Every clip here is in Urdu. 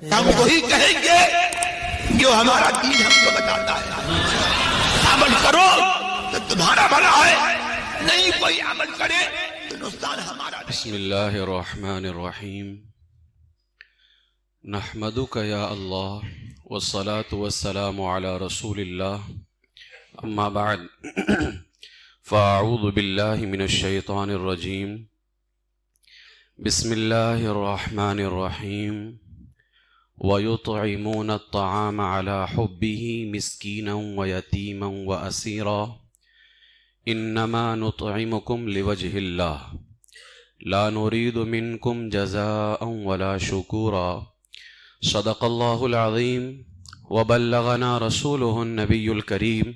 ہم وہی کہیں گے جو ہمارا دین ہم کو بتاتا ہے. عمل کرو تو تمہارا بھلا ہے، نہیں کوئی عمل کرے تو نقصان ہمارا. بسم اللہ الرحمن الرحیم. نحمدک یا اللہ والصلاة والسلام علی رسول اللہ. اما بعد فاعوذ باللہ من الشیطان الرجیم. بسم اللہ الرحمن الرحیم. وَيُطْعِمُونَ الطَّعَامَ عَلَى حُبِّهِ مِسْكِينًا وَيَتِيمًا وَأَسِيرًا إِنَّمَا نُطْعِمُكُمْ لِوَجْهِ اللَّهِ لَا نُرِيدُ مِنْكُمْ جَزَاءً وَلَا شُكُورًا. صدق اللہ العظیم وبلغنا رسوله النبی الکریم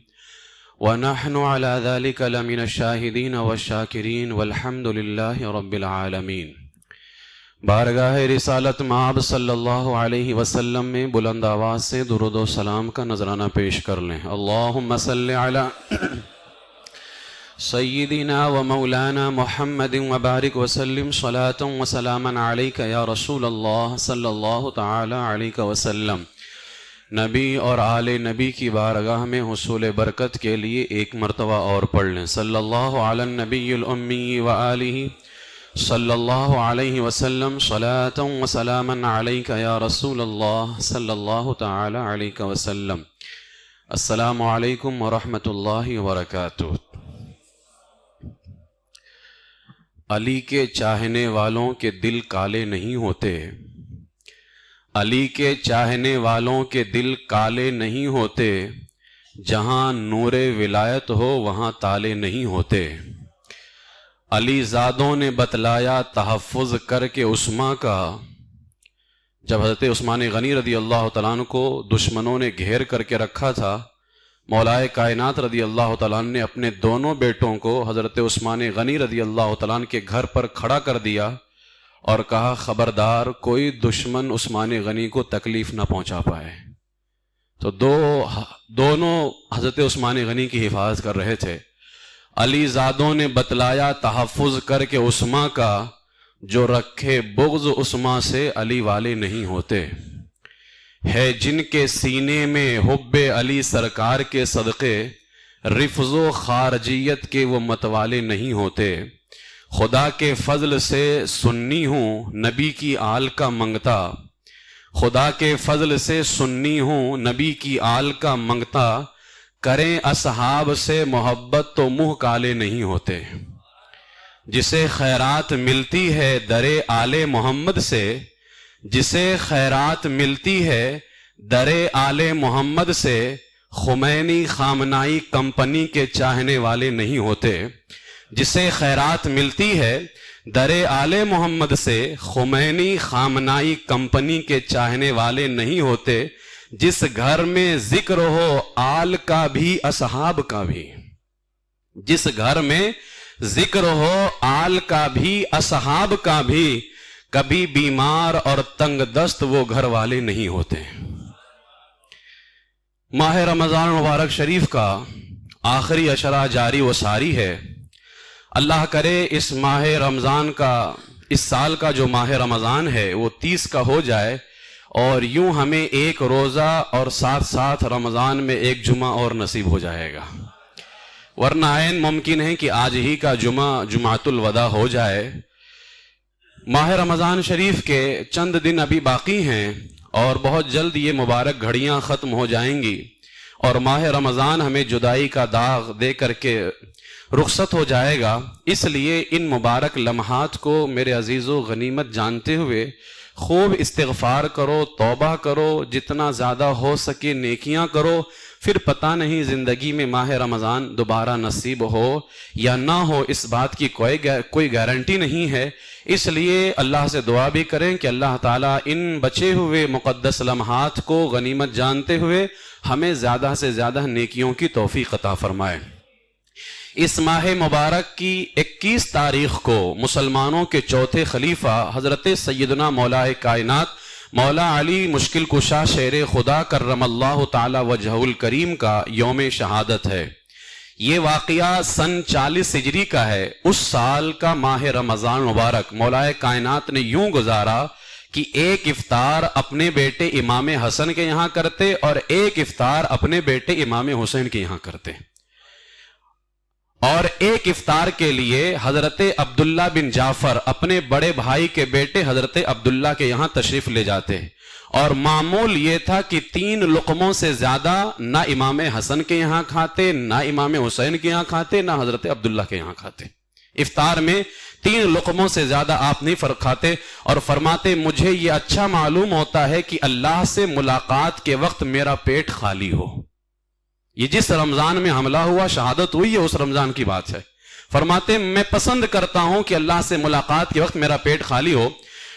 ونحن على ذلك لمن الشاہدین والشاکرین والحمد للہ رب العالمین. بارگاہ رسالت مآب صلی اللہ علیہ وسلم میں بلند آواز سے درود و سلام کا نذرانہ پیش کر لیں. اللہم صلی علی سیدنا و مولانا محمد وبارک وسلم صلاة و سلاما علیک یا رسول اللہ صلی اللہ تعالی علیہ وسلم. نبی اور آل نبی کی بارگاہ میں حصول برکت کے لیے ایک مرتبہ اور پڑھ لیں. صلی اللہ علی النبی الامی و آلہ صلی اللہ علیہ وسلم صلاة و سلاما علیک یا رسول اللہ صلی اللہ تعالی علیہ وسلم. السلام علیکم ورحمۃ اللہ وبرکاتہ. علی کے چاہنے والوں کے دل کالے نہیں ہوتے. علی کے چاہنے والوں کے دل کالے نہیں ہوتے. جہاں نور ولایت ہو وہاں تالے نہیں ہوتے. علی زادوں نے بتلایا تحفظ کر کے عثمان کا. جب حضرت عثمان غنی رضی اللہ تعالیٰ عنہ کو دشمنوں نے گھیر کر کے رکھا تھا، مولائے کائنات رضی اللہ تعالیٰ عنہ نے اپنے دونوں بیٹوں کو حضرت عثمان غنی رضی اللہ تعالیٰ عنہ کے گھر پر کھڑا کر دیا اور کہا خبردار کوئی دشمن عثمان غنی کو تکلیف نہ پہنچا پائے. تو دونوں حضرت عثمان غنی کی حفاظت کر رہے تھے. علی زادوں نے بتلایا تحفظ کر کے عثمان کا، جو رکھے بغض عثمان سے علی والے نہیں ہوتے. ہے جن کے سینے میں حب علی سرکار کے صدقے، رفض و خارجیت کے وہ متوالے نہیں ہوتے. خدا کے فضل سے سنی ہوں نبی کی آل کا منگتا. خدا کے فضل سے سنی ہوں نبی کی آل کا منگتا. کریں اصحاب سے محبت تو منہ کالے نہیں ہوتے. جسے خیرات ملتی ہے در آل محمد سے، جسے خیرات ملتی ہے در آل محمد سے، خمینی خامنائی کمپنی کے چاہنے والے نہیں ہوتے. جسے خیرات ملتی ہے در آل محمد سے، خمینی خامنائی کمپنی کے چاہنے والے نہیں ہوتے. جس گھر میں ذکر ہو آل کا بھی اصحاب کا بھی، جس گھر میں ذکر ہو آل کا بھی اصحاب کا بھی، کبھی بیمار اور تنگ دست وہ گھر والے نہیں ہوتے. ماہ رمضان مبارک شریف کا آخری عشرہ جاری و ساری ہے. اللہ کرے اس ماہ رمضان کا، اس سال کا جو ماہ رمضان ہے وہ 30 کا ہو جائے، اور یوں ہمیں ایک روزہ اور ساتھ ساتھ رمضان میں ایک جمعہ اور نصیب ہو جائے گا. ورنہ عین ممکن ہے کہ آج ہی کا جمعہ جمعۃ الوداع ہو جائے. ماہ رمضان شریف کے چند دن ابھی باقی ہیں اور بہت جلد یہ مبارک گھڑیاں ختم ہو جائیں گی، اور ماہ رمضان ہمیں جدائی کا داغ دے کر کے رخصت ہو جائے گا. اس لیے ان مبارک لمحات کو میرے عزیزو غنیمت جانتے ہوئے خوب استغفار کرو، توبہ کرو، جتنا زیادہ ہو سکے نیکیاں کرو. پھر پتہ نہیں زندگی میں ماہ رمضان دوبارہ نصیب ہو یا نہ ہو، اس بات کی کوئی گارنٹی نہیں ہے. اس لیے اللہ سے دعا بھی کریں کہ اللہ تعالیٰ ان بچے ہوئے مقدس لمحات کو غنیمت جانتے ہوئے ہمیں زیادہ سے زیادہ نیکیوں کی توفیق عطا فرمائے. اس ماہ مبارک کی 21 تاریخ کو مسلمانوں کے چوتھے خلیفہ حضرت سیدنا مولا کائنات مولا علی مشکل کشا شیر خدا کرم اللہ تعالی وجہ الکریم کا یوم شہادت ہے. یہ واقعہ سن 40 ہجری کا ہے. اس سال کا ماہ رمضان مبارک مولا کائنات نے یوں گزارا کہ ایک افطار اپنے بیٹے امام حسن کے یہاں کرتے اور ایک افطار اپنے بیٹے امام حسین کے یہاں کرتے، اور ایک افطار کے لیے حضرت عبداللہ بن جعفر اپنے بڑے بھائی کے بیٹے حضرت عبداللہ کے یہاں تشریف لے جاتے، اور معمول یہ تھا کہ 3 لقموں سے زیادہ نہ امام حسن کے یہاں کھاتے، نہ امام حسین کے یہاں کھاتے، نہ حضرت عبداللہ کے یہاں کھاتے۔ افطار میں 3 لقموں سے زیادہ آپ نہیں فرق کھاتے، اور فرماتے مجھے یہ اچھا معلوم ہوتا ہے کہ اللہ سے ملاقات کے وقت میرا پیٹ خالی ہو۔ یہ جس رمضان میں حملہ ہوا، شہادت ہوئی ہے، اس رمضان کی بات ہے۔ فرماتے میں پسند کرتا ہوں کہ اللہ سے ملاقات کے وقت میرا پیٹ خالی ہو۔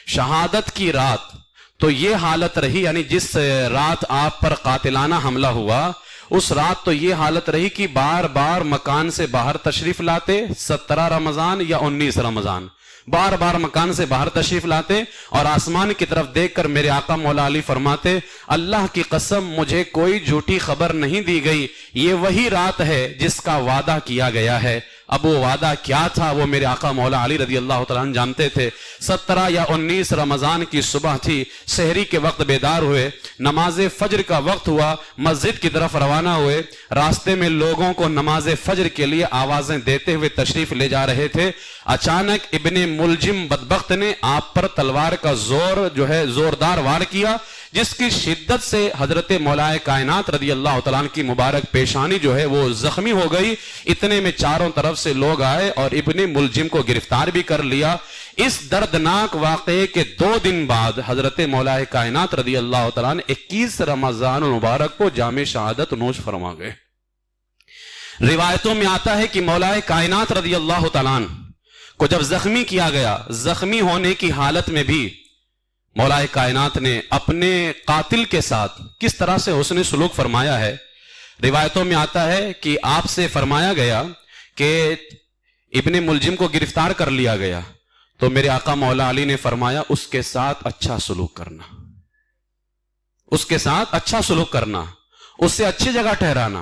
شہادت کی رات تو یہ حالت رہی، یعنی جس رات آپ پر قاتلانہ حملہ ہوا اس رات تو یہ حالت رہی کہ بار بار مکان سے باہر تشریف لاتے، 17 رمضان یا 19 رمضان، بار بار مکان سے باہر تشریف لاتے اور آسمان کی طرف دیکھ کر میرے آقا مولا علی فرماتے اللہ کی قسم مجھے کوئی جھوٹی خبر نہیں دی گئی، یہ وہی رات ہے جس کا وعدہ کیا گیا ہے۔ اب وہ وعدہ کیا تھا وہ میرے آقا مولا علی رضی اللہ تعالیٰ عنہ جانتے تھے۔ 17 یا 19 رمضان کی صبح تھی، سحری کے وقت بیدار ہوئے، نماز فجر کا وقت ہوا، مسجد کی طرف روانہ ہوئے، راستے میں لوگوں کو نماز فجر کے لیے آوازیں دیتے ہوئے تشریف لے جا رہے تھے۔ اچانک ابن ملجم بدبخت نے آپ پر تلوار کا زوردار وار کیا، جس کی شدت سے حضرت مولا کائنات رضی اللہ تعالیٰ عنہ کی مبارک پیشانی وہ زخمی ہو گئی۔ اتنے میں چاروں طرف سے لوگ آئے اور ابن ملجم کو گرفتار بھی کر لیا۔ اس دردناک واقعے کے 2 دن بعد حضرت مولا کائنات رضی اللہ تعالیٰ عنہ 21 رمضان مبارک کو جام شہادت نوش فرما گئے۔ روایتوں میں آتا ہے کہ مولا کائنات رضی اللہ تعالیٰ عنہ کو جب زخمی کیا گیا، زخمی ہونے کی حالت میں بھی مولا کائنات نے اپنے قاتل کے ساتھ کس طرح سے حسن سلوک فرمایا ہے۔ روایتوں میں آتا ہے کہ آپ سے فرمایا گیا کہ ابن ملجم کو گرفتار کر لیا گیا، تو میرے آقا مولا علی نے فرمایا اس کے ساتھ اچھا سلوک کرنا، اس کے ساتھ اچھا سلوک کرنا، اس سے اچھی جگہ ٹھہرانا،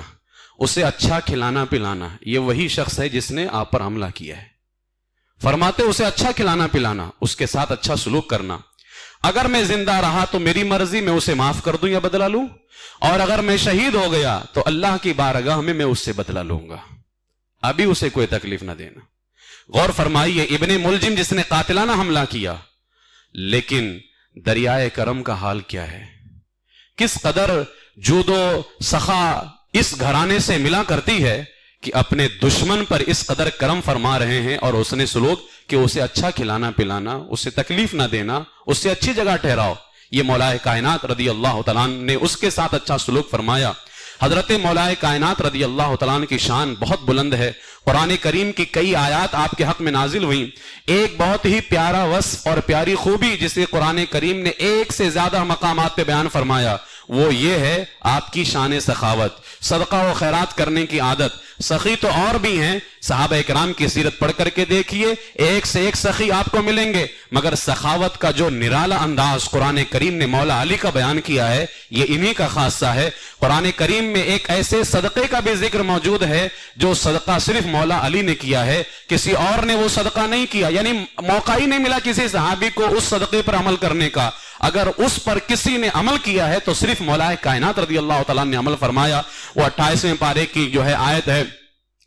اسے اچھا کھلانا پلانا۔ یہ وہی شخص ہے جس نے آپ پر حملہ کیا ہے۔ فرماتے اسے اچھا کھلانا پلانا، اس کے ساتھ اچھا سلوک کرنا۔ اگر میں زندہ رہا تو میری مرضی، میں اسے معاف کر دوں یا بدلہ لوں، اور اگر میں شہید ہو گیا تو اللہ کی بارگاہ میں اس سے بدلہ لوں گا، ابھی اسے کوئی تکلیف نہ دینا۔ غور فرمائیے، ابن ملجم جس نے قاتلانہ حملہ کیا، لیکن دریائے کرم کا حال کیا ہے، کس قدر جود و سخا اس گھرانے سے ملا کرتی ہے کہ اپنے دشمن پر اس قدر کرم فرما رہے ہیں، اور اس نے سلوک کہ اسے اچھا کھلانا پلانا، اسے تکلیف نہ دینا، اس سے اچھی جگہ ٹھہراؤ۔ یہ مولا کائنات رضی اللہ تعالیٰ عنہ نے اس کے ساتھ اچھا سلوک فرمایا۔ حضرت مولا کائنات رضی اللہ تعالیٰ عنہ کی شان بہت بلند ہے۔ قرآن کریم کی کئی آیات آپ کے حق میں نازل ہوئیں۔ ایک بہت ہی پیارا وصف اور پیاری خوبی جسے قرآن کریم نے 1 سے زیادہ مقامات پہ بیان فرمایا، وہ یہ ہے آپ کی شان سخاوت، صدقہ و خیرات کرنے کی عادت۔ سخی تو اور بھی ہیں، صحابہ اکرام کی سیرت پڑھ کر کے دیکھیے، 1 سے 1 سخی آپ کو ملیں گے، مگر سخاوت کا جو نرالا انداز قرآن کریم نے مولا علی کا بیان کیا ہے، یہ انہی کا خاصہ ہے۔ قرآن کریم میں ایک ایسے صدقے کا بھی ذکر موجود ہے جو صدقہ صرف مولا علی نے کیا ہے، کسی اور نے وہ صدقہ نہیں کیا، یعنی موقع ہی نہیں ملا کسی صحابی کو اس صدقے پر عمل کرنے کا۔ اگر اس پر کسی نے عمل کیا ہے تو صرف مولا کائنات رضی اللہ تعالیٰ نے عمل فرمایا۔ وہ 28ویں پارے کی آیت ہے،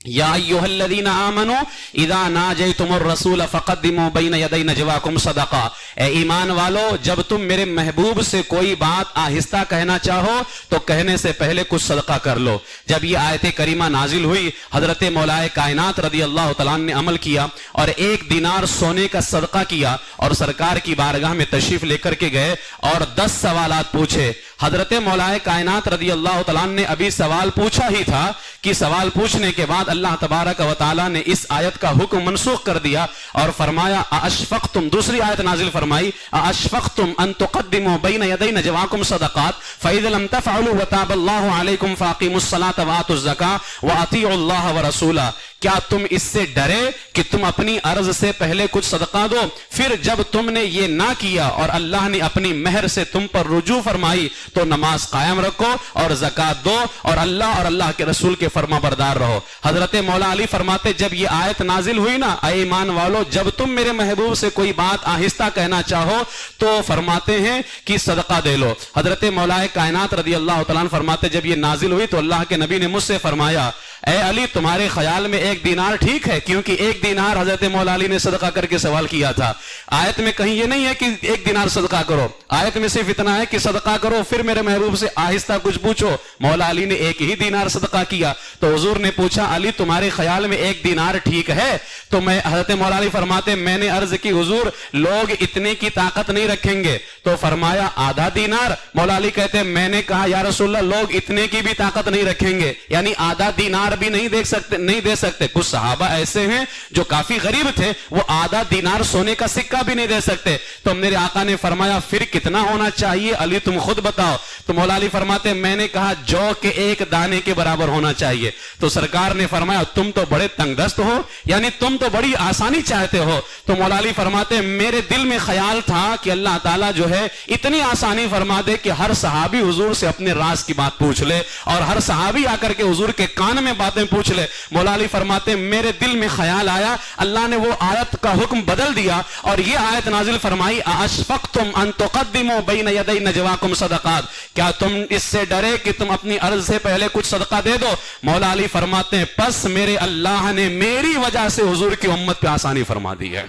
یا ایھا الذین آمنوا اذا ناجیتم الرسول فقدموا بین یدی نجواکم صدقہ، اے ایمان والو جب تم میرے محبوب سے کوئی بات آہستہ کہنا چاہو تو کہنے سے پہلے کچھ صدقہ کر لو۔ جب یہ آیت کریمہ نازل ہوئی، حضرت مولا کائنات رضی اللہ تعالیٰ نے عمل کیا اور 1 دینار سونے کا صدقہ کیا، اور سرکار کی بارگاہ میں تشریف لے کر کے گئے اور 10 سوالات پوچھے۔ حضرت مولا کائنات رضی اللہ تعالیٰ نے ابھی سوال پوچھا ہی تھا کہ سوال پوچھنے کے بعد اللہ تبارک و تعالیٰ نے اس آیت کا حکم منسوخ کر دیا اور فرمایا ااشفقتم، دوسری آیت نازل فرمائی، ااشفقتم ان تقدموا بین یدی نجواکم صدقات فاذا لم تفعلوا وتاب اللہ علیکم فاقیموا الصلاۃ وآتوا الزکاۃ واطیعوا اللہ ورسولہ، کیا تم اس سے ڈرے کہ تم اپنی عرض سے پہلے کچھ صدقہ دو، پھر جب تم نے یہ نہ کیا اور اللہ نے اپنی مہر سے تم پر رجوع فرمائی تو نماز قائم رکھو اور زکات دو اور اللہ کے رسول کے فرما بردار رہو۔ حضرت مولا علی فرماتے جب یہ آیت نازل ہوئی نا، اے ایمان والو جب تم میرے محبوب سے کوئی بات آہستہ کہنا چاہو تو فرماتے ہیں کہ صدقہ دے لو۔ حضرت مولا کائنات رضی اللہ تعالیٰ عنہ فرماتے جب یہ نازل ہوئی تو اللہ کے نبی نے مجھ سے فرمایا اے علی تمہارے خیال میں 1 دینار ٹھیک ہے؟ کیونکہ 1 دینار حضرت مولا علی نے صدقہ کر کے سوال کیا تھا۔ آیت میں کہیں یہ نہیں ہے کہ 1 دینار صدقہ کرو، آیت میں صرف اتنا ہے کہ صدقہ کرو پھر میرے محبوب سے آہستہ کچھ پوچھو۔ مولا علی نے 1 ہی دینار صدقہ کیا تو حضور نے پوچھا علی تمہارے خیال میں 1 دینار ٹھیک ہے؟ تو حضرت مولا علی فرماتے میں نے عرض کی حضور لوگ اتنے کی طاقت نہیں رکھیں گے، تو فرمایا آدھا دینار؟ مولا علی کہتے میں نے کہا یا رسول اللہ لوگ اتنے کی بھی طاقت نہیں رکھیں گے، یعنی آدھا دینار بھی نہیں دے سکتے۔ کچھ صحابہ ایسے ہیں جو کافی غریب تھے، وہ آدھا دینار سونے کا سکہ بھی نہیں دے سکتے۔ تو میرے آقا نے فرمایا پھر کتنا ہونا چاہیے علی تم خود بتاؤ؟ تو مولا علی فرماتے میں نے کہا جو کہ 1 دانے کے برابر ہونا چاہیے۔ تو سرکار نے فرمایا تم تو بڑے تنگ دست ہو، یعنی تم تو بڑی آسانی چاہتے ہو۔ تو مولا علی فرماتے میرے دل میں خیال تھا کہ اللہ تعالیٰ جو ہے اتنی آسانی فرما دے کہ ہر صحابی حضور سے اپنے راز کی بات پوچھ لے اور ہر صحابی آ کر کے حضور کے کان میں باتیں پوچھ لے۔ مولا علی فرماتے میرے دل میں خیال آیا، اللہ نے وہ آیت کا حکم بدل دیا اور یہ آیت نازل فرمائی اشفقتم ان تقدموا بین یدی نجواکم صدقات، کیا تم اس سے ڈرے کہ تم اپنی عرض سے پہلے کچھ صدقہ دے دو؟ مولا علی فرماتے ہیں پس میرے اللہ نے میری وجہ سے حضور کی امت پہ آسانی فرما دی ہے،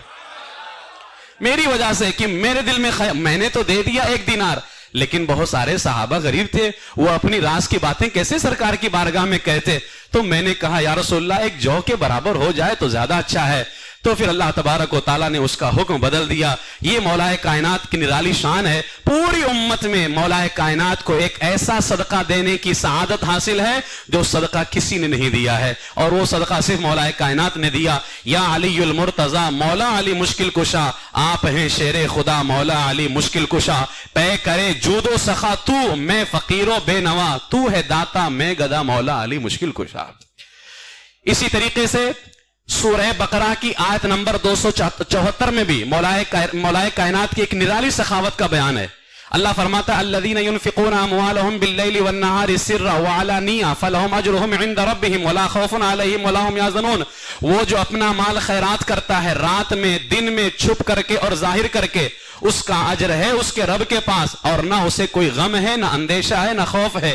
میری وجہ سے کہ میرے دل میں میں نے تو دے دیا 1 دینار، لیکن بہت سارے صحابہ غریب تھے، وہ اپنی راز کی باتیں کیسے سرکار کی بارگاہ میں کہتے؟ تو میں نے کہا یا رسول اللہ 1 جو کے برابر ہو جائے تو زیادہ اچھا ہے۔ تو پھر اللہ تبارک و تعالیٰ نے اس کا حکم بدل دیا۔ یہ مولا کائنات کی نرالی شان ہے، پوری امت میں مولا کائنات کو ایک ایسا صدقہ دینے کی سعادت حاصل ہے جو صدقہ کسی نے نہیں دیا ہے، اور وہ صدقہ صرف مولا کائنات نے دیا۔ یا علی المرتضی مولا علی مشکل کشا، آپ ہیں شیر خدا مولا علی مشکل کشا، پے کرے جود و سخا تو میں فقیر و بے نوا، تو ہے داتا میں گدا مولا علی مشکل کشا۔ اسی طریقے سے سورہ بقرہ کی آیت نمبر 274 میں بھی مولا کائنات کی ایک نرالی سخاوت کا بیان ہے۔ اللہ فرماتا ہے الذین ينفقون اموالهم باللیل والنہار سرا وعلانیہ فلہم اجرہم عند ربہم ولا خوف علیہم ولا ہم یحزنون، وہ جو اپنا مال خیرات کرتا ہے رات میں دن میں چھپ کر کے اور ظاہر کر کے، اس کا اجر ہے اس کے رب کے پاس، اور نہ اسے کوئی غم ہے نہ اندیشہ ہے نہ خوف ہے۔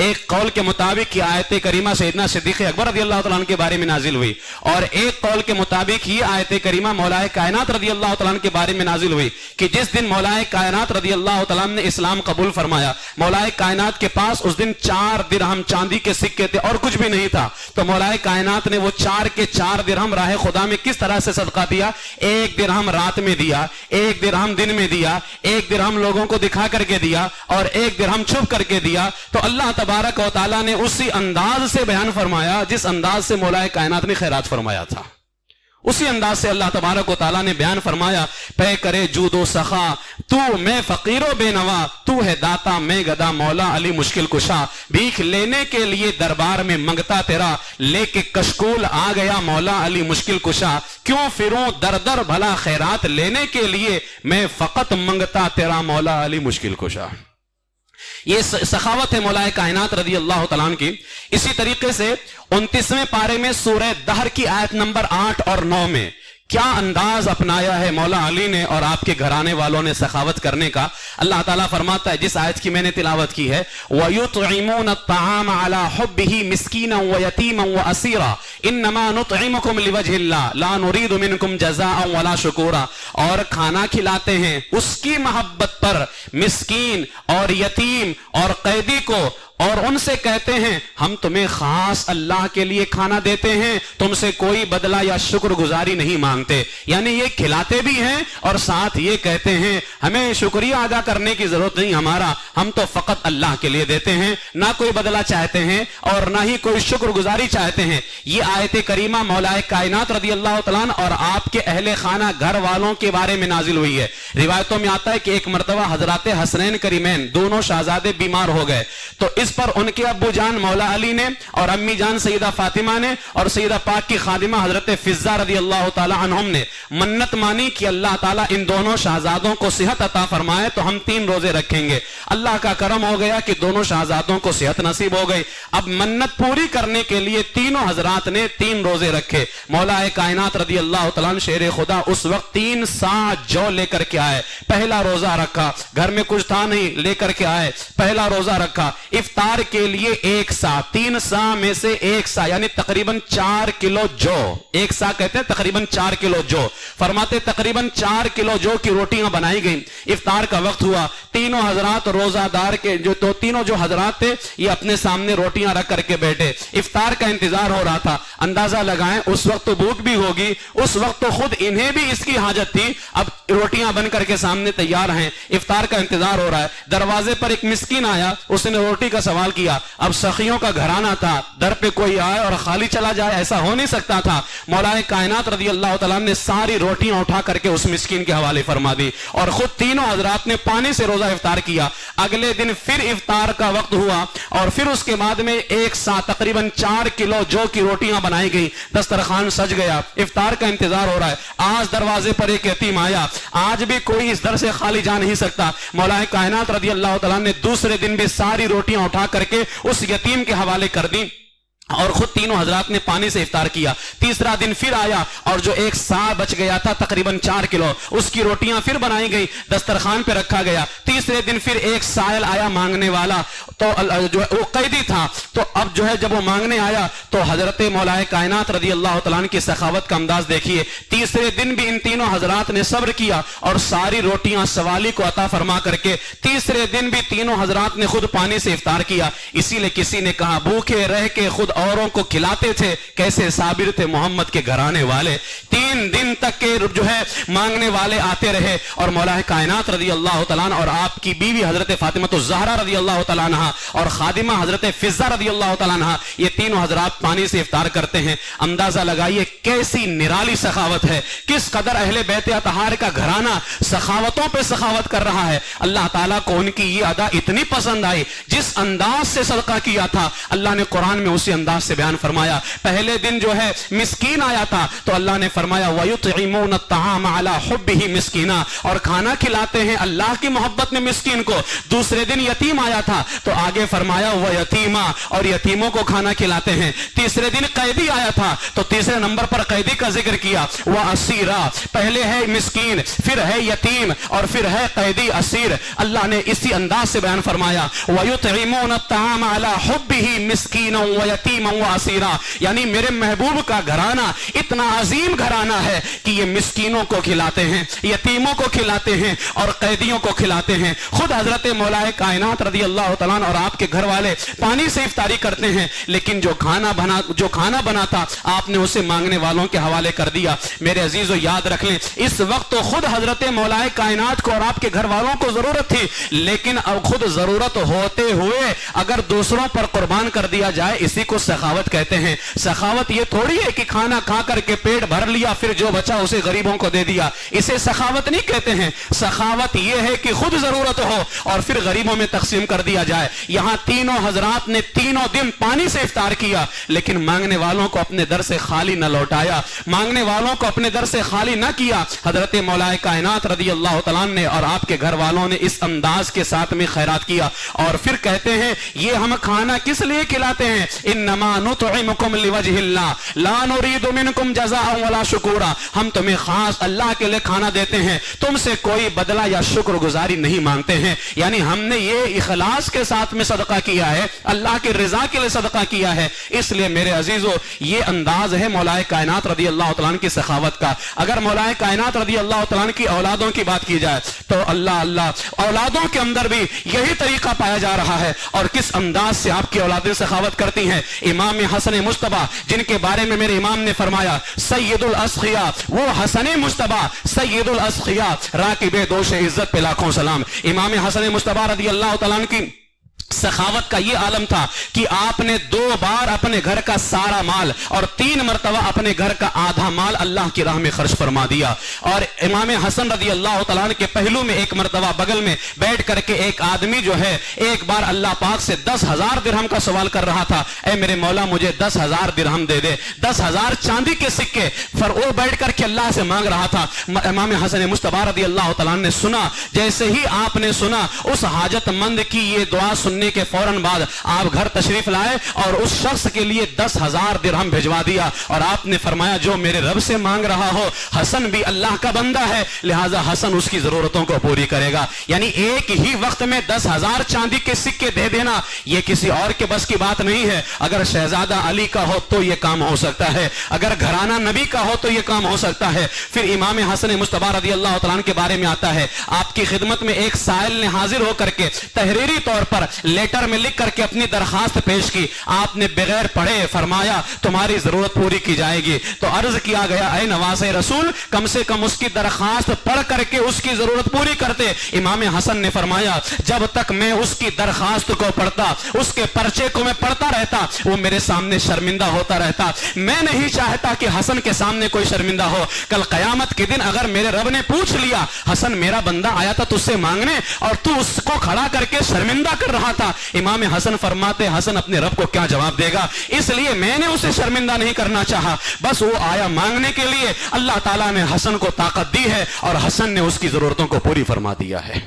ایک قول کے مطابق یہ آیت کریمہ سیدنا صدیق اکبر رضی اللہ تعالیٰ عنہ کے بارے میں نازل ہوئی، اور ایک قول کے مطابق یہ آیت کریمہ مولا کائنات رضی اللہ تعالیٰ عنہ کے بارے میں نازل ہوئی کہ جس دن مولا کائنات رضی اللہ تعالیٰ عنہ نے اسلام قبول فرمایا، مولا کائنات کے پاس اس دن 4 درہم چاندی کے سکے تھے اور کچھ بھی نہیں تھا، تو مولا کائنات نے وہ 4 کے 4 درہم راہ خدا میں کس طرح سے صدقہ دیا؟ 1 درہم رات میں دیا، 1 درہم دن میں دیا، 1 درہم لوگوں کو دکھا کر کے دیا، اور 1 درہم چھپ کر کے دیا۔ تو اللہ تبارک و تعالیٰ نے اسی انداز سے بیان فرمایا جس انداز سے مولا کائنات نے خیرات فرمایا تھا، اسی انداز سے اللہ تبارک و تعالیٰ نے بیان فرمایا پے کرے جود و سخا تو میں فقیر و بے نوا، تو ہے داتا میں گدا مولا علی مشکل کشا، بھیک لینے کے لیے دربار میں منگتا تیرا، لے کے کشکول آ گیا مولا علی مشکل کشا، کیوں پھروں در در بھلا خیرات لینے کے لیے، میں فقط منگتا تیرا مولا علی مشکل کشا۔ یہ سخاوت ہے مولا کائنات رضی اللہ تعالیٰ عنہ کی۔ اسی طریقے سے 29ویں پارے میں سورہ دہر کی آیت نمبر 8 اور 9 میں کیا انداز اپنایا ہے مولا علی نے اور آپ کے گھرانے والوں نے سخاوت کرنے کا۔ اللہ تعالیٰ فرماتا ہے جس آیت کی میں نے تلاوت کی ہے وَيُطْعِمُونَ الطَّعَامَ عَلَى حُبِّهِ مِسْكِينًا وَيَتِيمًا وَأَسِيرًا إِنَّمَا نُطْعِمُكُمْ لِوَجْهِ اللَّهِ لَا نُرِيدُ مِنْكُمْ جَزَاءً وَلَا شُكُورًا، اور کھانا کھلاتے ہیں اس کی محبت پر مسکین اور یتیم اور قیدی کو، اور ان سے کہتے ہیں ہم تمہیں خاص اللہ کے لیے کھانا دیتے ہیں، تم سے کوئی بدلہ یا شکر گزاری نہیں مانگتے، یعنی یہ کھلاتے بھی ہیں اور ساتھ یہ کہتے ہیں ہمیں شکریہ ادا کرنے کی ضرورت نہیں ہمارا، ہم تو فقط اللہ کے لیے دیتے ہیں، نہ کوئی بدلہ چاہتے ہیں اور نہ ہی کوئی شکر گزاری چاہتے ہیں۔ یہ آیت کریمہ مولا کائنات رضی اللہ تعالیٰ عنہ اور آپ کے اہل خانہ گھر والوں کے بارے میں نازل ہوئی ہے۔ روایتوں میں آتا ہے کہ ایک مرتبہ حضرات حسنین کریمین دونوں شہزادے بیمار ہو گئے، تو اس پر ان کے ابو جان مولا علی نے اور امی جان سیدہ فاطمہ نے اور سیدہ پاک کی خادمہ حضرت فضہ رضی اللہ تعالی عنہم نے منت مانی کہ اللہ تعالیٰ ان دونوں شہزادوں کو صحت عطا فرمائے تو ہم 3 روزے رکھیں گے۔ اللہ کا کرم ہو گیا کہ دونوں شہزادوں کو صحت نصیب ہو گئی۔ اب منت پوری کرنے کے لیے تینوں حضرات نے 3 روزے رکھے۔ مولا کائنات رضی اللہ تعالیٰ عنہ شیر خدا اس وقت 3 سا جو لے کر کے آئے، پہلا روزہ رکھا، گھر میں کچھ تھا نہیں، لے کر کے آئے، پہلا روزہ رکھا، افطار کے لیے 1 سا، 3 سا میں سے 1 سا یعنی تقریباً 4 کلو جو، 1 سا کہتے ہیں تقریباً 4 کلو جو، فرماتے تقریباً 4 کلو جو کی روٹیاں بنائی گئیں۔ افطار کا وقت ہوا، تینوں حضرات روزہ دار کے تینوں جو حضرات تھے یہ اپنے سامنے روٹیاں رکھ کر کے بیٹھے، افطار کا انتظار ہو رہا تھا۔ اندازہ لگائیں اس وقت تو بھوک بھی ہوگی، اس وقت تو خود انہیں بھی اس کی حاجت تھی، اب روٹیاں بن کر کے سامنے تیار ہیں، افطار کا انتظار ہو رہا ہے۔ دروازے پر ایک مسکین آیا، اس نے روٹی کا سوال کیا۔ اب سخیوں کا گھرانہ تھا، در پہ کوئی آئے اور خالی چلا جائے ایسا ہو نہیں سکتا تھا۔ مولا کائنات رضی اللہ تعالیٰ نے ساری روٹیاں اٹھا کر کے اس مسکین کے حوالے فرما دی اور خود تینوں حضرات نے پانی سے روزہ افطار کیا۔ اگلے دن پھر افطار کا وقت ہوا اور پھر اس کے بعد میں 1 سا تقریباً 4 کلو جو کی روٹیاں بنائی گئی، دسترخوان سج گیا، افطار کا انتظار ہو رہا ہے۔ آج دروازے پر ایک یتیم آیا، آج بھی کوئی اس در سے خالی جا نہیں سکتا۔ مولا کائنات رضی اللہ تعالیٰ نے دوسرے دن بھی ساری روٹیاں اٹھا کر کے اس یتیم کے حوالے کر دی اور خود تینوں حضرات نے پانی سے افطار کیا۔ تیسرا دن پھر آیا اور جو 1 سا بچ گیا تھا تقریباً 4 کلو، اس کی روٹیاں پھر بنائی گئی، دسترخوان پہ رکھا گیا۔ تیسرے دن پھر ایک سائل آیا مانگنے والا، تو جو وہ قیدی تھا، تو اب جو ہے جب وہ مانگنے آیا تو حضرت مولا کائنات رضی اللہ تعالیٰ عنہ کی سخاوت کا انداز دیکھیے۔ تیسرے دن بھی ان تینوں حضرات نے صبر کیا اور ساری روٹیاں سوالی کو عطا فرما کر کے تیسرے دن بھی تینوں حضرات نے خود پانی سے افطار کیا۔ اسی لیے کسی نے کہا بھوکے رہ کے خود اوروں کو کھلاتے تھے، کیسے صابر تھے محمد کے گھرانے والے۔ 3 دن تک کے جو ہے مانگنے والے آتے رہے اور مولا کائنات رضی اللہ تعالیٰ عنہ اور آپ کی بیوی حضرت فاطمہ الزہرا رضی اللہ تعالیٰ عنہ اور خادمہ حضرت فضہ رضی اللہ تعالیٰ عنہ، یہ تینوں حضرات پانی سے افطار کرتے ہیں۔ اندازہ لگائیے کیسی نرالی سخاوت ہے، کس قدر اہل بیت اطہار کا گھرانہ سخاوتوں پہ سخاوت کر رہا ہے۔ اللہ تعالیٰ کو ان کی یہ ادا اتنی پسند آئی، جس انداز سے صدقہ کیا تھا اللہ نے قرآن میں اسی انداز سے بیان فرمایا۔ پہلے دن جو ہے مسکین آیا تھا تو اللہ نے فرمایا وَيُطْعِمُونَ الطَّعَامَ عَلَى حُبِّهِ مِسْكِينًا، اور کھانا کھلاتے ہیں اللہ کی محبت میں مسکین کو۔ دوسرے دن یتیم آیا تھا تو آگے فرمایا وَيَتِيمًا، اور یتیموں کو کھانا کھلاتے ہیں۔ تیسرے دن قیدی آیا تھا تو تیسرے نمبر پر قیدی کا ذکر کیا۔ وَأَسِيرًا، پہلے ہے مسکین، پھر ہے یتیم اور پھر ہے قیدی اسیر۔ اللہ نے اسی انداز سے بیان فرمایا وَيُطْعِمُونَ الطَّعَامَ عَلَى حُبِّهِ مِسْكِينًا وَيَتِيمًا وَأَسِيرًا، یعنی میرے محبوب کا گھرانہ اتنا عظیم گھرانہ ہے کہ یہ مسکینوں کو کھلاتے ہیں، یتیموں کو کھلاتے ہیں اور قیدیوں کو کھلاتے ہیں۔ خود حضرت مولا کائنات رضی اللہ تعالیٰ عنہ اور آپ کے گھر والے پانی سے افطاری کرتے ہیں، لیکن جو کھانا بنا تھا آپ نے اسے مانگنے والوں کے حوالے کر دیا۔ میرے عزیزو یاد رکھ لیں، اس وقت تو خود حضرت مولا کائنات کو اور آپ کے گھر والوں کو ضرورت تھی، لیکن اب خود ضرورت ہوتے ہوئے اگر دوسروں پر قربان کر دیا جائے، اسی کو سخاوت کہتے ہیں۔ سخاوت یہ تھوڑی ہے کہ کھانا کھا کر کے پیٹ بھر لیا پھر جو بچا اسے غریبوں کو دے دیا، اسے سخاوت نہیں کہتے ہیں۔ سخاوت یہ ہے کہ خود ضرورت ہو اور پھر غریبوں میں تقسیم کر دیا جائے۔ یہاں تینوں حضرات نے تینوں دن پانی سے افطار کیا، لیکن مانگنے والوں کو اپنے در سے خالی نہ لوٹایا، مانگنے والوں کو اپنے در سے خالی نہ کیا۔ حضرت مولا کائنات رضی اللہ تعالیٰ نے اور آپ کے گھر والوں نے اس انداز کے ساتھ میں خیرات کیا اور پھر کہتے ہیں یہ ہم کھانا کس لیے کھلاتے ہیں؟ انما نطعمکم لوجہ اللہ لا نرید منکم جزاء ولا شکورا، ہم تمہیں خاص اللہ کے لیے کھانا دیتے ہیں، تم سے کوئی بدلہ یا شکر گزاری نہیں مانگتے ہیں۔ یعنی ہم نے یہ اخلاص کے ساتھ میں صدقہ کیا ہے، اللہ کی رضا کے لیے صدقہ کیا ہے۔ اس لیے میرے عزیزو یہ انداز ہے مولا کائنات رضی اللہ تعالیٰ عنہ کی سخاوت کا۔ اگر مولا کائنات رضی اللہ تعالیٰ عنہ کی اولادوں کی بات کی جائے تو اللہ اولادوں کے اندر بھی یہی طریقہ پایا جا رہا ہے، اور کس انداز سے آپ کی اولادیں سخاوت کرتی ہیں۔ امام حسن مجتبیٰ جن کے بارے میں میرے امام نے فرمایا سید الاسخیاء، وہ حسن مجتبیٰ سید الاسخیاء، راکب دوش عزت پہ لاکھوں سلام۔ امام حسن مجتبیٰ رضی اللہ تعالیٰ عنہ کی سخاوت کا یہ عالم تھا کہ آپ نے 2 بار اپنے گھر کا سارا مال اور 3 مرتبہ اپنے گھر کا آدھا مال اللہ کی راہ میں خرچ فرما دیا. اور امام حسن رضی اللہ تعالیٰ عنہ کے پہلو میں ایک مرتبہ بغل میں بیٹھ کر کے ایک آدمی جو ہے ایک بار اللہ پاک سے 10,000 درہم کا سوال کر رہا تھا, اے میرے مولا مجھے 10,000 درہم دے دے, 10,000 چاندی کے سکے. وہ بیٹھ کر کے اللہ سے مانگ رہا تھا. امام حسن مجتبی رضی اللہ تعالیٰ نے سنا, جیسے ہی آپ نے سنا اس حاجت مند کی یہ دعا سننے کے فوراً بعد آپ گھر تشریف لائے اور اس شخص کے لیے 10,000 درہم بھجوا دیا. اور آپ نے فرمایا جو میرے رب سے مانگ رہا ہو, حسن بھی اللہ کا بندہ ہے, لہٰذا حسن اس کی ضرورتوں کو پوری کرے گا. یعنی ایک ہی وقت میں 10,000 چاندی کے سکے دے دینا یہ کسی اور کے بس کی بات نہیں ہے. اگر شہزادہ علی کا ہو تو یہ کام ہو سکتا ہے, اگر گھرانہ نبی کا ہو تو یہ کام ہو سکتا ہے. پھر امام حسن مجتبی رضی اللہ تعالیٰ عنہ کے بارے میں آتا ہے, آپ کی خدمت میں ایک سائل نے حاضر ہو کر کے تحریری طور پر لیٹر میں لکھ کر کے اپنی درخواست پیش کی. آپ نے بغیر پڑھے فرمایا تمہاری ضرورت پوری کی جائے گی. تو عرض کیا گیا اے نواز رسول کم سے کم اس کی درخواست پڑھ کر کے اس کی ضرورت پوری کرتے. امام حسن نے فرمایا جب تک میں اس کی درخواست کو پڑھتا, اس کے پرچے کو میں پڑھتا رہتا, وہ میرے سامنے شرمندہ ہوتا رہتا. میں نہیں چاہتا کہ حسن کے سامنے کوئی شرمندہ ہو. کل قیامت کے دن اگر میرے رب نے پوچھ لیا حسن میرا بندہ آیا تھا تجھ سے مانگنے اور تو اس کو کھڑا کر کے شرمندہ کر رہا تھا, امام حسن فرماتے حسن اپنے رب کو کیا جواب دے گا, اس لیے میں نے اسے شرمندہ نہیں کرنا چاہا, بس وہ آیا مانگنے کے لیے. اللہ تعالیٰ نے حسن کو طاقت دی ہے اور حسن نے اس کی ضرورتوں کو پوری فرما دیا ہے.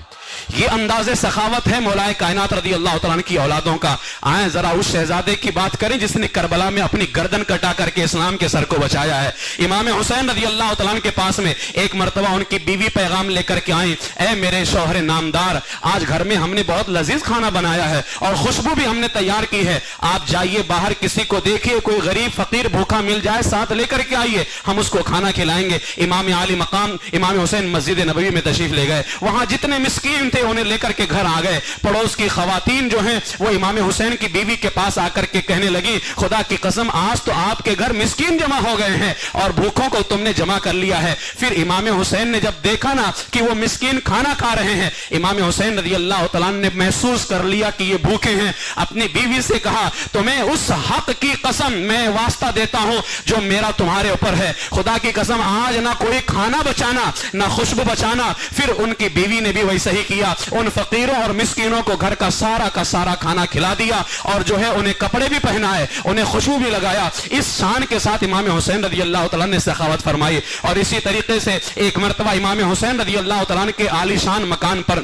یہ انداز سخاوت ہے مولا کائنات رضی اللہ تعالیٰ عنہ کی اولادوں کا. آئیں ذرا اس شہزادے کی بات کریں جس نے کربلا میں اپنی گردن کٹا کر کے اسلام کے سر کو بچایا ہے. امام حسین رضی اللہ تعالیٰ عنہ کے پاس میں ایک مرتبہ ان کی بیوی پیغام لے کر کے آئیں, اے میرے شوہر نامدار آج گھر میں ہم نے بہت لذیذ کھانا بنایا ہے اور خوشبو بھی ہم نے تیار کی ہے, آپ جائیے باہر کسی کو دیکھیے کوئی غریب فقیر بھوکا مل جائے ساتھ لے کر کے آئیے, ہم اس کو کھانا کھلائیں گے. امام عالی مقام امام حسین مسجد نبوی میں تشریف لے گئے, وہاں جتنے مسکین تھے انہیں لے کر کے گھر آ گئے. پڑوس کی خواتین جو ہیں وہ امام حسین کی بیوی کے پاس آ کر کے کہنے لگی خدا کی قسم آج تو آپ کے گھر مسکین جمع ہو گئے ہیں اور بھوکوں کو تم نے جمع کر لیا ہے. پھر امام حسین نے جب دیکھا نا کہ وہ مسکین کھانا کھا رہے ہیں, امام حسین رضی اللہ تعالیٰ نے محسوس کر لیا کہ یہ بھوکے ہیں. اپنی بیوی سے کہا تمہیں اس حق کی قسم میں واسطہ دیتا ہوں جو میرا تمہارے اوپر ہے, خدا کی قسم آج نہ کوئی کھانا بچانا نہ خوشبو بچانا. پھر ان کی بیوی نے بھی ویسا ہی کیا, ان فقیروں اور مسکینوں کو گھر کا سارا کھانا کھلا دیا اور جو ہے انہیں کپڑے بھی پہنائے, انہیں خوشبو بھی لگایا. اس شان کے ساتھ امام حسین رضی اللہ تعالیٰ نے سخاوت فرمائی. اور اسی طریقے سے ایک مرتبہ امام حسین رضی اللہ تعالیٰ کے عالی شان مکان پر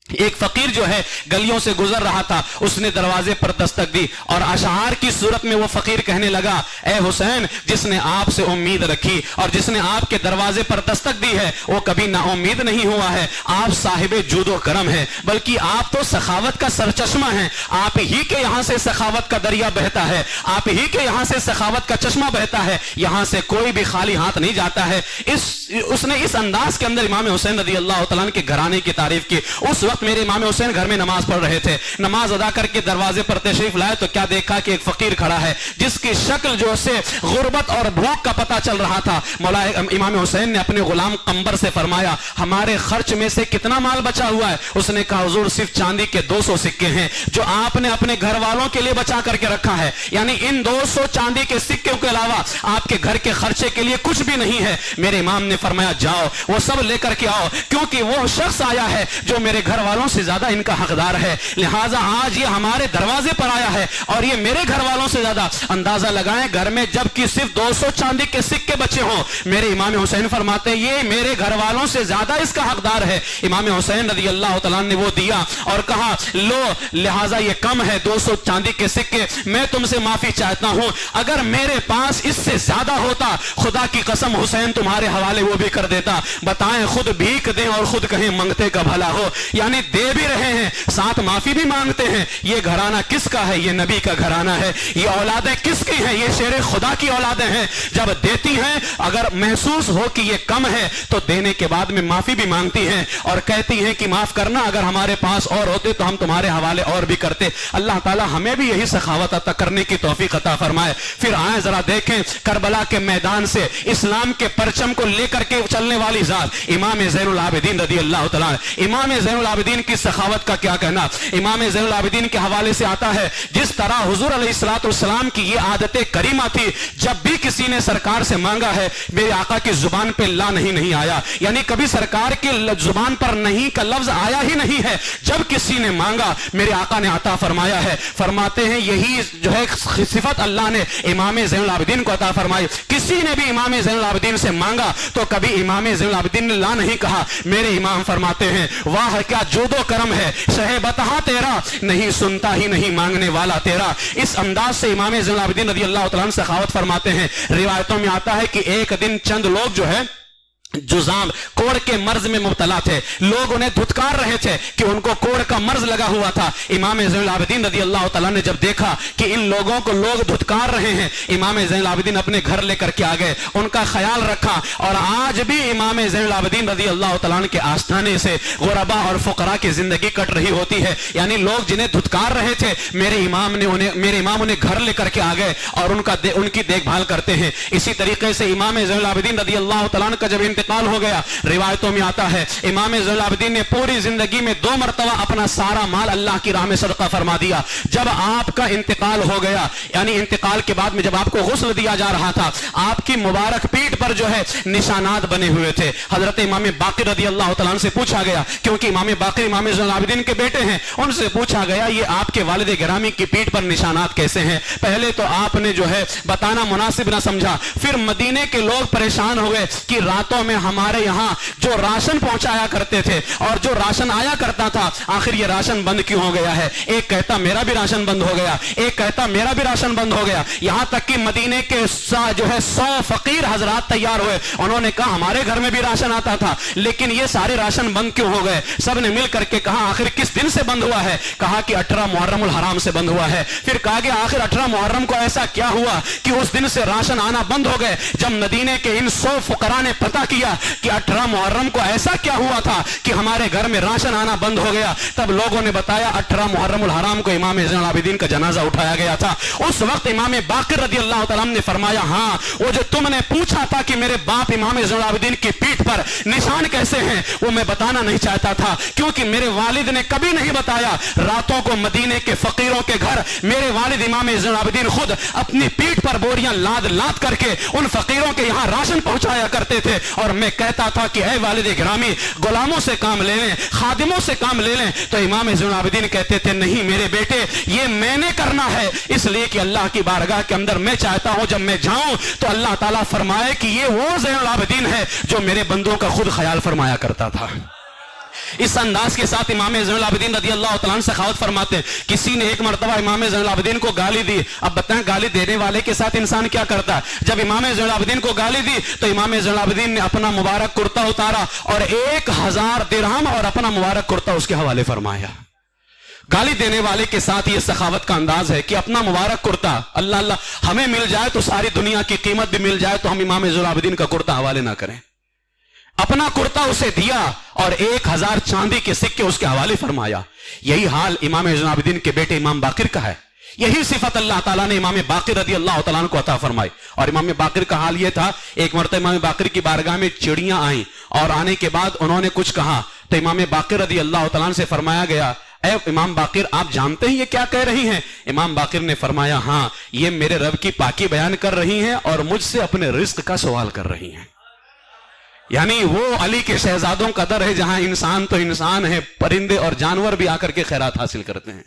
ایک فقیر جو ہے گلیوں سے گزر رہا تھا, اس نے دروازے پر دستک دی اور اشعار کی صورت میں وہ فقیر کہنے لگا اے حسین جس نے آپ سے امید رکھی اور جس نے آپ کے دروازے پر دستک دی ہے وہ کبھی نا امید نہیں ہوا ہے. آپ صاحب جود و کرم ہیں, بلکہ آپ تو سخاوت کا سرچشمہ ہیں. آپ ہی کے یہاں سے سخاوت کا دریا بہتا ہے, آپ ہی کے یہاں سے سخاوت کا چشمہ بہتا ہے, یہاں سے کوئی بھی خالی ہاتھ نہیں جاتا ہے. اس نے اس انداز کے اندر امام حسین رضی اللہ تعالیٰ کے گھرانے کی تعریف کی. اس وقت میرے امام حسین گھر میں نماز پڑھ رہے تھے, نماز ادا کر کے دروازے پر تشریف لائے تو کیا دیکھا کہ ایک فقیر کھڑا ہے جس کی شکل جو سے غربت اور بھوک کا پتہ چل رہا تھا. مولا امام حسین نے اپنے غلام قمبر سے فرمایا ہمارے خرچ میں سے کتنا مال بچا ہوا ہے؟ اس نے کہا حضور صرف چاندی کے 200 سکے ہیں جو آپ نے اپنے گھر والوں کے لیے بچا کر کے رکھا ہے, یعنی ان 200 چاندی کے سکوں کے علاوہ آپ کے گھر کے خرچے کے لیے کچھ بھی نہیں ہے. میرے امام نے فرمایا جاؤ وہ سب لے کر کے آؤ, کیونکہ وہ شخص آیا ہے جو میرے گھر والوں سے زیادہ ان کا حقدار ہے, لہٰذا آج یہ ہمارے دروازے پر آیا ہے اور یہ میرے گھر والوں سے زیادہ. اندازہ لگائیں گھر میں جب کہ صرف 200 چاندی کے سکے بچے ہوں, میرے امام حسین فرماتے ہیں یہ میرے گھر والوں سے زیادہ اس کا حقدار ہے. امام حسین رضی اللہ تعالیٰ نے وہ دیا اور کہا لو لہٰذا یہ کم ہے 200 چاندی کے سکے, میں تم سے معافی چاہتا ہوں, اگر میرے پاس اس سے زیادہ ہوتا خدا کی قسم حسین تمہارے حوالے وہ بھی کر دیتا. بتائیں خود بھیک دیں اور خود کہیں منگتے کا بھلا ہو, یعنی دے بھی رہے ہیں ساتھ معافی بھی مانگتے ہیں. یہ گھرانہ کس کا ہے؟ یہ نبی کا گھرانہ ہے. یہ اولادیں کس کی ہیں؟ یہ شیر خدا کی اولادیں ہیں. جب دیتی ہیں اگر محسوس ہو کہ یہ کم ہے تو دینے کے بعد میں معافی بھی مانگتی ہیں اور کہتی ہیں کہ معاف کرنا, اگر ہمارے پاس اور ہوتے تو ہم تمہارے حوالے اور بھی کرتے. اللہ تعالی ہمیں بھی یہی سخاوت عطا کرنے کی توفیق عطا فرمائے. پھر آئیں ذرا دیکھیں کربلا کے میدان سے اسلام کے پرچم کو لے کر کے چلنے والی ذات امام زین العابدین رضی اللہ تعالیٰ. امام زین العابدین العابدین کی سخاوت کا کیا کہنا. امام زین العابدین کے حوالے سے آتا ہے جس طرح حضور علیہ الصلوۃ والسلام کی یہ عادت کریمہ تھی، جب بھی کسی نے سرکار سے مانگا ہے میرے آقا کی زبان پہ لا نہیں آیا، یعنی کبھی سرکار کی زبان پر نہیں کا لفظ آیا ہی نہیں ہے. جب کسی نے مانگا میرے آقا نے عطا فرمایا ہے. فرماتے ہیں یہی جو ہے صفت اللہ نے امام زین العابدین کو عطا فرمائی. کسی نے بھی امام زین العابدین سے مانگا تو کبھی امام زین العابدین نے لا نہیں کہا. میرے امام فرماتے ہیں واہ کیا جود و کرم ہے شہ بتہا تیرا، نہیں سنتا ہی نہیں مانگنے والا تیرا. اس انداز سے امام زین العابدین رضی اللہ تعالیٰ عنہ سخاوت فرماتے ہیں. روایتوں میں آتا ہے کہ ایک دن چند لوگ جو ہے جزام کوڑ کے مرض میں مبتلا تھے. لوگ انہیں دھتکار رہے تھے کہ ان کو کوڑ کا مرض لگا ہوا تھا. امام زین العابدین رضی اللہ تعالیٰ نے جب دیکھا کہ ان لوگوں کو لوگ دھتکار رہے ہیں، امام زین العابدین اپنے گھر لے کر کے آ گئے، ان کا خیال رکھا. اور آج بھی امام زین العابدین رضی اللہ تعالیٰ عنہ کے آستانے سے غربا اور فقراء کی زندگی کٹ رہی ہوتی ہے. یعنی لوگ جنہیں دھتکار رہے تھے میرے امام انہیں گھر لے کر کے آ گئے اور ان کی دیکھ بھال کرتے ہیں. اسی طریقے سے امام زین العابدین رضی اللہ تعالیٰ عنہ کا جب انتقال ہو گیا، روایتوں میں آتا ہے امام زین العابدین نے پوری زندگی میں 2 مرتبہ اپنا سارا مال اللہ کی راہ میں صدقہ فرما دیا. جب آپ کا انتقال ہو گیا، یعنی انتقال کے بعد میں جب آپ کو غسل دیا جا رہا تھا، آپ کی مبارک پیٹھ پر جو ہے نشانات بنے ہوئے تھے. حضرت امام باقر رضی اللہ تعالیٰ عنہ سے پوچھا گیا، کیونکہ امام باقر امام زین العابدین کے بیٹے ہیں، ان سے پوچھا گیا یہ آپ کے والد گرامی کی پیٹھ پر نشانات کیسے ہیں؟ پہلے تو آپ نے جو ہے بتانا مناسب نہ سمجھا. پھر مدینے کے لوگ پریشان ہو گئے کہ راتوں میں ہمارے یہاں جو راشن پہنچایا کرتے تھے اور جو راشن آیا کرتا تھا، آخر یہ راشن بند کیوں ہو گیا ہے؟ ایک کہتا میرا بھی راشن بند ہو گیا، ایک کہتا میرا بھی راشن بند ہو گیا. یہاں تک کہ مدینے کے جو ہے 100 فقیر حضرات تیار ہوئے. انہوں نے کہا ہمارے گھر میں بھی راشن آتا تھا لیکن یہ سارے راشن بند کیوں ہو گئے؟ سب نے مل کر کے کہا آخر کس دن سے بند ہوا ہے؟ کہا کہ 18 محرم الحرام سے بند ہوا ہے. پھر کہا کہ آخر 18 محرم کو ایسا کیا ہوا کہ اس دن سے راشن آنا بند ہو گئے؟ جب مدینے کے ان 100 فقراء نے پتہ کیا کہ 18 محرم کو ایسا کیا ہوا تھا کہ ہمارے گھر میں راشن آنا بند ہو گیا، تب لوگوں نے بتایا 18 محرم الحرام کو امام زین العابدین کا جنازہ اٹھایا گیا تھا. اس وقت امام باقر رضی اللہ تعالیٰ عنہ نے فرمایا ہاں وہ جو تم نے پوچھا تھا کہ میرے باپ امام زین العابدین کی پیٹھ پر نشان کیسے ہیں، وہ میں بتانا نہیں چاہتا تھا کیونکہ میرے والد نے کبھی نہیں بتایا. راتوں کو مدینے کے فقیروں کے گھر میرے والد امام زین العابدین خود اپنی پیٹھ پر بوریاں لاد کر کے ان فقیروں کے یہاں راشن پہنچایا کرتے تھے. اور میں کہتا تھا کہ اے والد گرامی غلاموں سے کام لے لیں، خادموں سے کام لے لیں. تو امام زین العابدین کہتے تھے نہیں میرے بیٹے یہ میں نے کرنا ہے، اس لیے کہ اللہ کی بارگاہ کے اندر میں چاہتا ہوں جب میں جاؤں تو اللہ تعالیٰ فرمائے کہ یہ وہ زین العابدین ہے جو میرے بندوں کا خود خیال فرمایا کرتا تھا. اس انداز کے ساتھ امام زین العابدین رضی اللہ تعالیٰ عنہ سخاوت فرماتے ہیں. کسی نے ایک مرتبہ امام زین العابدین کو گالی دی. اب بتائیں گالی دینے والے کے ساتھ انسان کیا کرتا ہے؟ جب امام زین العابدین کو گالی دی تو امام زین العابدین نے اپنا مبارک کرتا اتارا اور 1000 درہم اور اپنا مبارک کرتا اس کے حوالے فرمایا. گالی دینے والے کے ساتھ یہ سخاوت کا انداز ہے کہ اپنا مبارک کرتا اللہ ہمیں مل جائے تو ساری دنیا کی قیمت بھی مل جائے تو ہم امام زین العابدین کا کرتا حوالے نہ کریں. اپنا کرتا اسے دیا اور 1000 چاندی کے سکے اس کے حوالے فرمایا. یہی حال امام زین العابدین کے بیٹے امام باقر کا ہے. یہی صفت اللہ تعالیٰ نے امام باقر رضی اللہ تعالیٰ عنہ کو عطا فرمائی. اور امام باقر کا حال یہ تھا، ایک مرتبہ امام باقر کی بارگاہ میں چڑیاں آئیں اور آنے کے بعد انہوں نے کچھ کہا تو امام باقر رضی اللہ تعالیٰ عنہ سے فرمایا گیا اے امام باقر آپ جانتے ہیں یہ کیا کہہ رہی ہیں؟ امام باقر نے فرمایا ہاں یہ میرے رب کی پاکی بیان کر رہی ہیں اور مجھ سے اپنے رزق کا سوال کر رہی ہیں. یعنی وہ علی کے شہزادوں کا در ہے جہاں انسان تو انسان ہے، پرندے اور جانور بھی آ کر کے خیرات حاصل کرتے ہیں.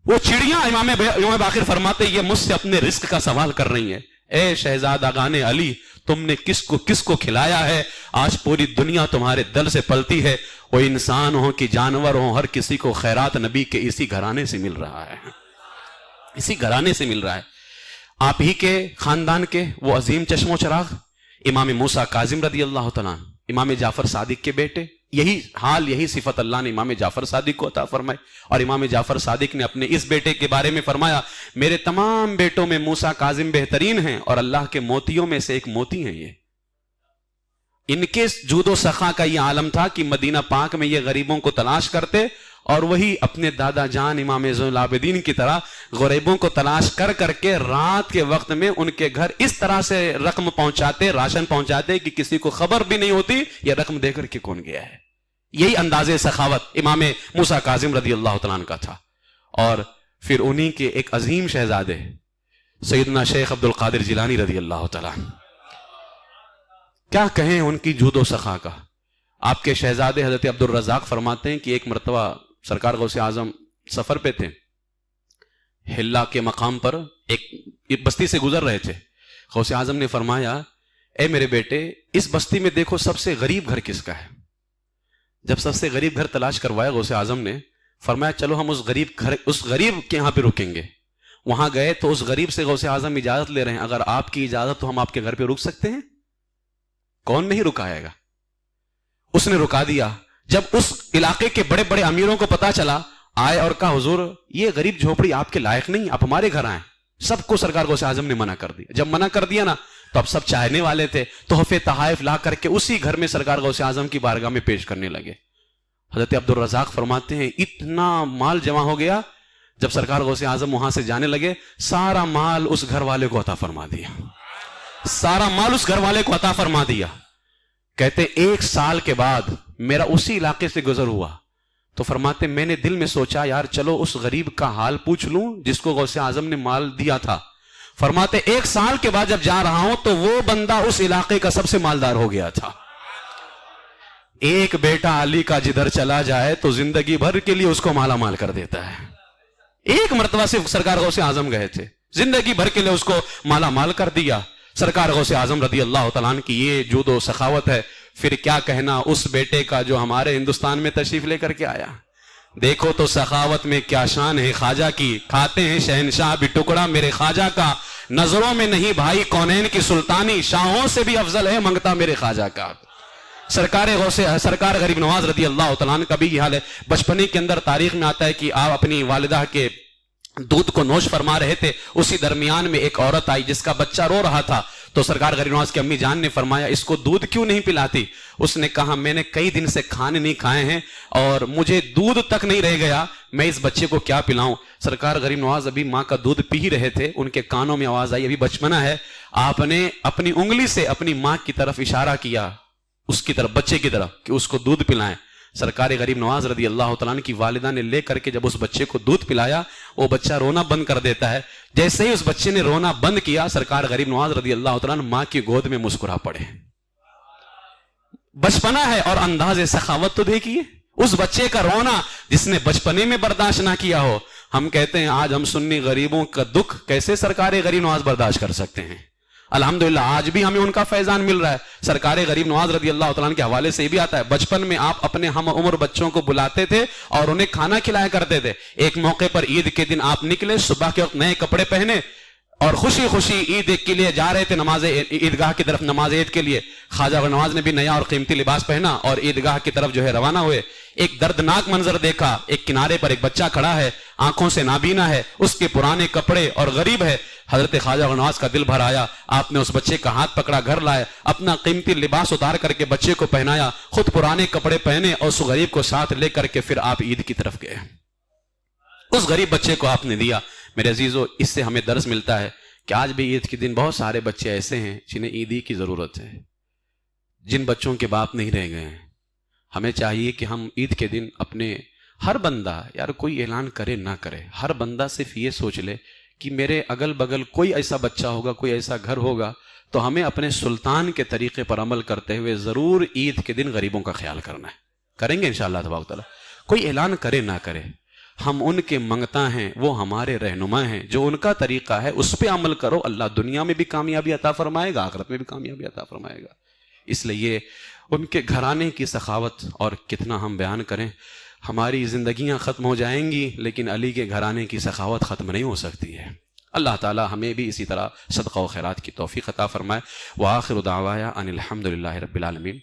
وہ چڑیاں امام باقر فرماتے یہ مجھ سے اپنے رزق کا سوال کر رہی ہیں. اے شہزادہ گان علی تم نے کس کو کھلایا ہے؟ آج پوری دنیا تمہارے دل سے پلتی ہے. وہ انسان ہو کہ جانور ہو، ہر کسی کو خیرات نبی کے اسی گھرانے سے مل رہا ہے، اسی گھرانے سے مل رہا ہے. آپ ہی کے خاندان کے وہ عظیم چشم و چراغ امام موسیٰ کاظم رضی اللہ تعالیٰ عنہ، امام جعفر صادق کے بیٹے، یہی حال یہی صفت اللہ نے امام جعفر صادق کو عطا فرمائی. اور امام جعفر صادق نے اپنے اس بیٹے کے بارے میں فرمایا میرے تمام بیٹوں میں موسیٰ کاظم بہترین ہیں اور اللہ کے موتیوں میں سے ایک موتی ہیں. یہ ان کے جود و سخا کا یہ عالم تھا کہ مدینہ پاک میں یہ غریبوں کو تلاش کرتے اور وہی اپنے دادا جان امام زین العابدین کی طرح غریبوں کو تلاش کر کر کے رات کے وقت میں ان کے گھر اس طرح سے رقم پہنچاتے، راشن پہنچاتے کہ کسی کو خبر بھی نہیں ہوتی یہ رقم دے کر کے کون گیا ہے. یہی انداز سخاوت امام موسیٰ کاظم رضی اللہ تعالیٰ عنہ کا تھا. اور پھر انہی کے ایک عظیم شہزادے سیدنا شیخ عبد القادر جیلانی رضی اللہ تعالیٰ عنہ، کیا کہیں ان کی جود و سخا کا. آپ کے شہزادے حضرت عبد الرزاق فرماتے ہیں کہ ایک مرتبہ سرکار غوث اعظم سفر پہ تھے، ہلا کے مقام پر ایک بستی سے گزر رہے تھے. غوث اعظم نے فرمایا اے میرے بیٹے، اس بستی میں دیکھو سب سے غریب گھر کس کا ہے. جب سب سے غریب گھر تلاش کروایا غوث اعظم نے، فرمایا چلو ہم اس غریب کے یہاں پہ رکیں گے. وہاں گئے تو اس غریب سے غوث اعظم اجازت لے رہے ہیں، اگر آپ کی اجازت تو ہم آپ کے گھر پہ رک سکتے ہیں. کون نہیں رکائے گا؟ اس نے رکا دیا. جب اس علاقے کے بڑے بڑے امیروں کو پتا چلا، آئے اور کہا حضور یہ غریب جھوپڑی آپ کے لائق نہیں، آپ ہمارے گھر آئیں. سب کو سرکار غوث اعظم نے منع کر دیا. جب منع کر دیا نا تو اب سب چاہنے والے تھے، تحفے تحائف لا کر کے اسی گھر میں سرکار غوث اعظم کی بارگاہ میں پیش کرنے لگے. حضرت عبد الرزاق فرماتے ہیں اتنا مال جمع ہو گیا، جب سرکار غوث اعظم وہاں سے جانے لگے سارا مال اس گھر والے کو عطا فرما دیا. سارا مال اس گھر والے کو عطا فرما دیا. کہتے 1 سال کے بعد میرا اسی علاقے سے گزر ہوا تو فرماتے میں نے دل میں سوچا یار چلو اس غریب کا حال پوچھ لوں جس کو غوث اعظم نے مال دیا تھا. فرماتے 1 سال کے بعد جب جا رہا ہوں تو وہ بندہ اس علاقے کا سب سے مالدار ہو گیا تھا. ایک بیٹا علی کا جدھر چلا جائے تو زندگی بھر کے لیے اس کو مالا مال کر دیتا ہے. ایک مرتبہ صرف سرکار غوث اعظم گئے تھے، زندگی بھر کے لیے اس کو مالا مال کر دیا. سرکار غوث اعظم رضی اللہ تعالیٰ عنہ کی یہ جود و سخاوت ہے. پھر کیا کہنا اس بیٹے کا جو ہمارے ہندوستان میں تشریف لے کر کے آیا. دیکھو تو سخاوت میں کیا شان ہے خواجہ کی، کھاتے ہیں شہنشاہ بھی ٹکڑا میرے خواجہ کا. نظروں میں نہیں بھائی کونین کی سلطانی، شاہوں سے بھی افضل ہے منگتا میرے خواجہ کا. سرکار غریب نواز رضی اللہ تعالیٰ عنہ کا بھی یہ حال ہے. بچپنے کے اندر تاریخ میں آتا ہے کہ آپ اپنی والدہ کے دودھ کو نوش فرما رہے تھے، اسی درمیان میں ایک عورت آئی جس کا بچہ رو رہا تھا. تو سرکار غریب نواز کی امی جان نے فرمایا اس کو دودھ کیوں نہیں پلاتی؟ اس نے کہا میں نے کئی دن سے کھانے نہیں کھائے ہیں اور مجھے دودھ تک نہیں رہ گیا، میں اس بچے کو کیا پلاؤں. سرکار غریب نواز ابھی ماں کا دودھ پی ہی رہے تھے، ان کے کانوں میں آواز آئی، ابھی بچپنا ہے. آپ نے اپنی انگلی سے اپنی ماں کی طرف اشارہ کیا، اس کی طرف، بچے کی طرف، کہ اس کو دودھ پلائیں. سرکار غریب نواز رضی اللہ تعالیٰ عنہ کی والدہ نے لے کر کے جب اس بچے کو دودھ پلایا وہ بچہ رونا بند کر دیتا ہے. جیسے ہی اس بچے نے رونا بند کیا سرکار غریب نواز رضی اللہ تعالیٰ عنہ ماں کی گود میں مسکرا پڑے. بچپنا ہے اور انداز سخاوت تو دیکھیے اس بچے کا رونا جس نے بچپنے میں برداشت نہ کیا ہو. ہم کہتے ہیں آج ہم سنی غریبوں کا دکھ کیسے سرکار غریب نواز برداشت کر سکتے ہیں. الحمدللہ آج بھی ہمیں ان کا فیضان مل رہا ہے. سرکار غریب نواز رضی اللہ تعالیٰ عنہ کے حوالے سے یہ بھی آتا ہے بچپن میں آپ اپنے ہم عمر بچوں کو بلاتے تھے اور انہیں کھانا کھلایا کرتے تھے. ایک موقع پر عید کے دن آپ نکلے، صبح کے وقت نئے کپڑے پہنے اور خوشی خوشی عید کے لیے جا رہے تھے نماز عیدگاہ کی طرف، نماز عید کے لیے. خواجہ نواز نے بھی نیا اور قیمتی لباس پہنا اور عیدگاہ کی طرف جو ہے روانہ ہوئے. ایک دردناک منظر دیکھا، ایک کنارے پر ایک بچہ کھڑا ہے، آنکھوں سے نابینا ہے، اس کے پرانے کپڑے اور غریب ہے. حضرت خواجہ نواز کا دل بھر آیا. آپ نے اس بچے کا ہاتھ پکڑا، گھر لائے، اپنا قیمتی لباس اتار کر کے بچے کو پہنایا، خود پرانے کپڑے پہنے اور اس غریب کو ساتھ لے کر کے پھر آپ عید کی طرف گئے. اس غریب بچے کو آپ نے دیا. میرے عزیزو اس سے ہمیں درس ملتا ہے کہ آج بھی عید کے دن بہت سارے بچے ایسے ہیں جنہیں عیدی کی ضرورت ہے، جن بچوں کے باپ نہیں رہ گئے ہیں. ہمیں چاہیے کہ ہم عید کے دن اپنے ہر بندہ، یار کوئی اعلان کرے نہ کرے، ہر بندہ صرف یہ سوچ لے کہ میرے اگل بگل کوئی ایسا بچہ ہوگا، کوئی ایسا گھر ہوگا تو ہمیں اپنے سلطان کے طریقے پر عمل کرتے ہوئے ضرور عید کے دن غریبوں کا خیال کرنا ہے. کریں گے انشاءاللہ تبارک تعالیٰ. کوئی اعلان کرے نہ کرے، ہم ان کے منگتا ہیں، وہ ہمارے رہنما ہیں. جو ان کا طریقہ ہے اس پہ عمل کرو، اللہ دنیا میں بھی کامیابی عطا فرمائے گا، آخرت میں بھی کامیابی عطا فرمائے گا. اس لیے ان کے گھرانے کی سخاوت اور کتنا ہم بیان کریں. ہماری زندگیاں ختم ہو جائیں گی لیکن علی کے گھرانے کی سخاوت ختم نہیں ہو سکتی ہے. اللہ تعالی ہمیں بھی اسی طرح صدقہ و خیرات کی توفیق عطا فرمائے. وآخر دعوایا ان الحمدللہ رب العالمین.